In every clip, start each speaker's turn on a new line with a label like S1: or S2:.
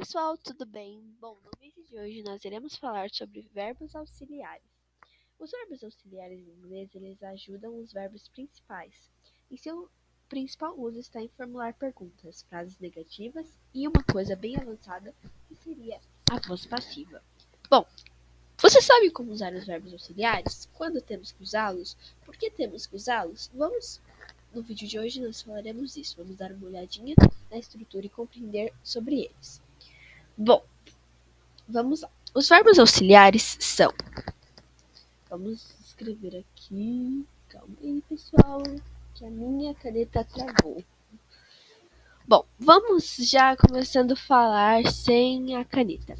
S1: pessoal, tudo bem? Bom, no vídeo de hoje nós iremos falar sobre verbos auxiliares. Os verbos auxiliares em inglês, eles ajudam os verbos principais. E seu principal uso está em formular perguntas, frases negativas e uma coisa bem avançada, que seria a voz passiva. Bom, você sabe como usar os verbos auxiliares? Quando temos que usá-los? Por que temos que usá-los? No vídeo de hoje nós falaremos isso. Vamos dar uma olhadinha na estrutura e compreender sobre eles. Bom, vamos lá. Os verbos auxiliares são. Vamos escrever aqui. Calma aí, pessoal, que a minha caneta travou. Bom, vamos já começando a falar sem a caneta.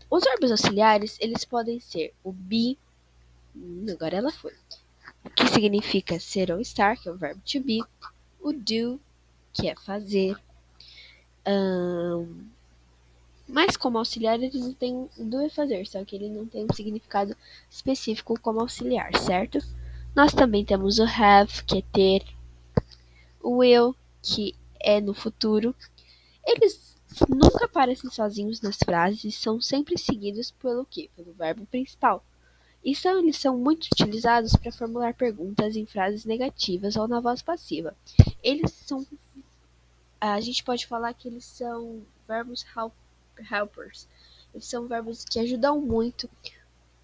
S1: Os verbos auxiliares, eles podem ser o be, agora ela foi, que significa ser ou estar, que é o verbo to be, o do, que é fazer, mas como auxiliar ele não tem do e fazer, só que ele não tem um significado específico como auxiliar, certo? Nós também temos o have, que é ter, o will, que é no futuro. Eles nunca aparecem sozinhos nas frases e são sempre seguidos pelo quê? Pelo verbo principal. Eles são muito utilizados para formular perguntas em frases negativas ou na voz passiva. Eles são A gente pode falar que eles são verbos helpers. Eles são verbos que ajudam muito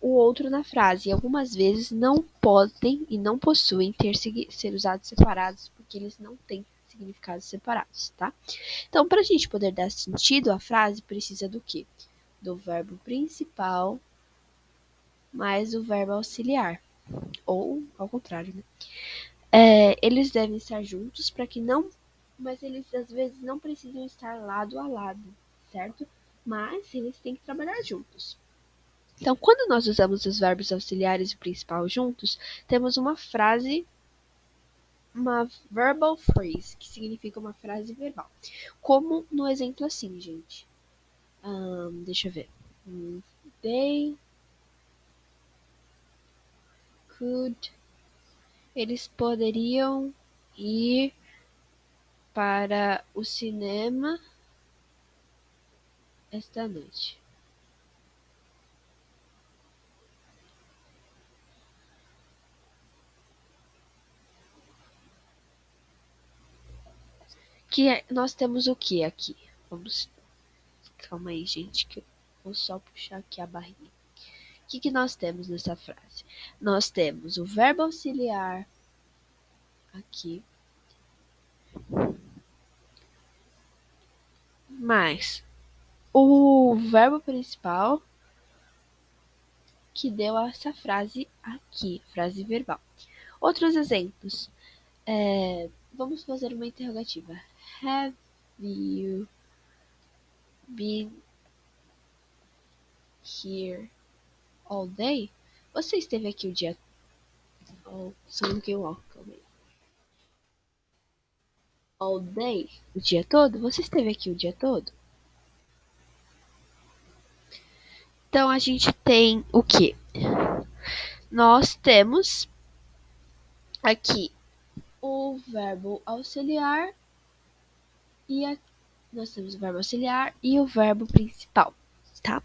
S1: o outro na frase e algumas vezes não podem e não possuem ser usados separados porque eles não têm significados separados, tá? Então, para a gente poder dar sentido à frase, precisa do quê? Do verbo principal mais o verbo auxiliar, ou ao contrário, né? Eles devem estar juntos para que não, mas eles às vezes não precisam estar lado a lado, certo? Mas eles têm que trabalhar juntos. Então, quando nós usamos os verbos auxiliares e o principal juntos, temos uma verbal phrase, que significa uma frase verbal. Como no exemplo assim, gente. Deixa eu ver. They could. Eles poderiam ir para o cinema esta noite. Nós temos o que aqui? Calma aí, gente, que eu vou só puxar aqui a barrinha. O que nós temos nessa frase? Nós temos o verbo auxiliar aqui, mais o verbo principal que deu essa frase aqui, frase verbal. Outros exemplos. Vamos fazer uma interrogativa. Have you been here all day? Você esteve aqui o dia... só um pouquinho, calma aí. All day, o dia todo? Você esteve aqui o dia todo? Então, a gente tem o quê? Nós temos aqui o verbo auxiliar nós temos o verbo auxiliar e o verbo principal, tá?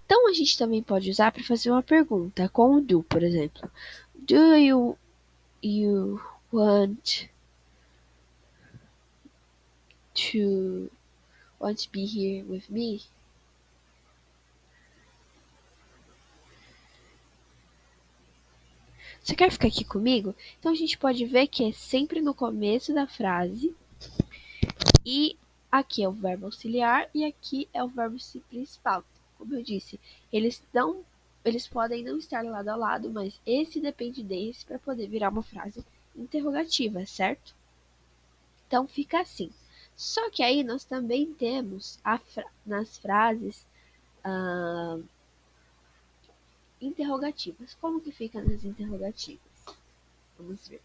S1: Então, a gente também pode usar para fazer uma pergunta com o do, por exemplo. Do you want to be here with me? Você quer ficar aqui comigo? Então, a gente pode ver que é sempre no começo da frase. E aqui é o verbo auxiliar e aqui é o verbo principal. Como eu disse, eles podem não estar lado a lado, mas esse depende desse para poder virar uma frase interrogativa, certo? Então fica assim. Só que aí nós também temos nas frases interrogativas. Como que fica nas interrogativas? Vamos ver.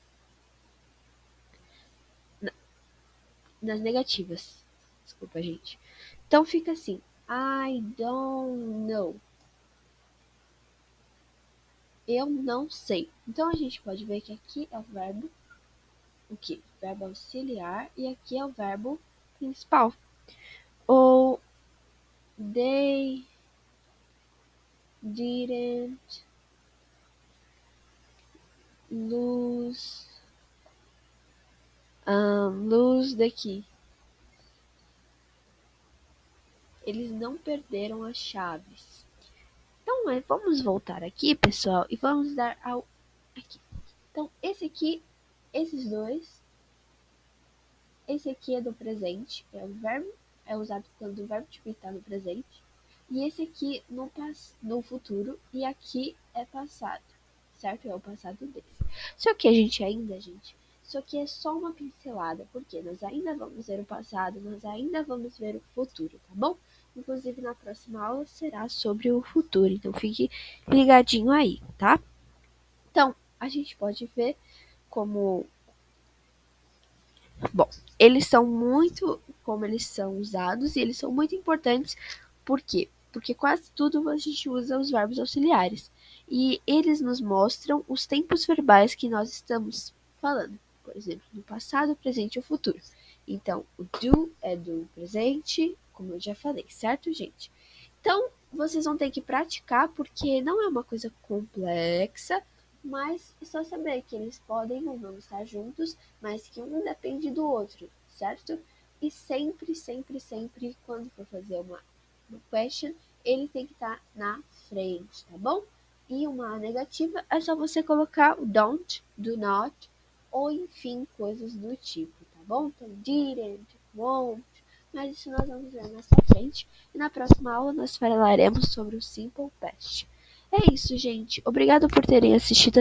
S1: Nas negativas. Desculpa, gente. Então fica assim. I don't know. Eu não sei. Então a gente pode ver que aqui é o verbo o quê? Verbo auxiliar e aqui é o verbo principal. Ou didn't lose lose the key. Eles não perderam as chaves. Então, vamos voltar aqui, pessoal, e vamos dar ao aqui. Então, esses dois, esse aqui é do presente, é o verbo, é usado quando o verbo to be está no presente. E esse aqui no futuro, e aqui é passado, certo? É o passado desse. Só que gente, isso aqui é só uma pincelada, porque nós ainda vamos ver o passado, nós ainda vamos ver o futuro, tá bom? Inclusive, na próxima aula será sobre o futuro, então fique ligadinho aí, tá? Então, a gente pode ver como, bom, eles são muito, como eles são usados, e eles são muito importantes. Por quê? Porque quase tudo a gente usa os verbos auxiliares. E eles nos mostram os tempos verbais que nós estamos falando. Por exemplo, no passado, presente ou futuro. Então, o do é do presente, como eu já falei, certo, gente? Então, vocês vão ter que praticar, porque não é uma coisa complexa, mas é só saber que eles podem ou não estar juntos, mas que um depende do outro, certo? E sempre, sempre, sempre, quando for fazer uma question, ele tem que estar na frente, tá bom? E uma negativa é só você colocar o don't, do not, ou enfim, coisas do tipo, tá bom? Então, didn't, won't, mas isso nós vamos ver mais pra frente. E na próxima aula nós falaremos sobre o simple past. É isso, gente. Obrigado por terem assistido.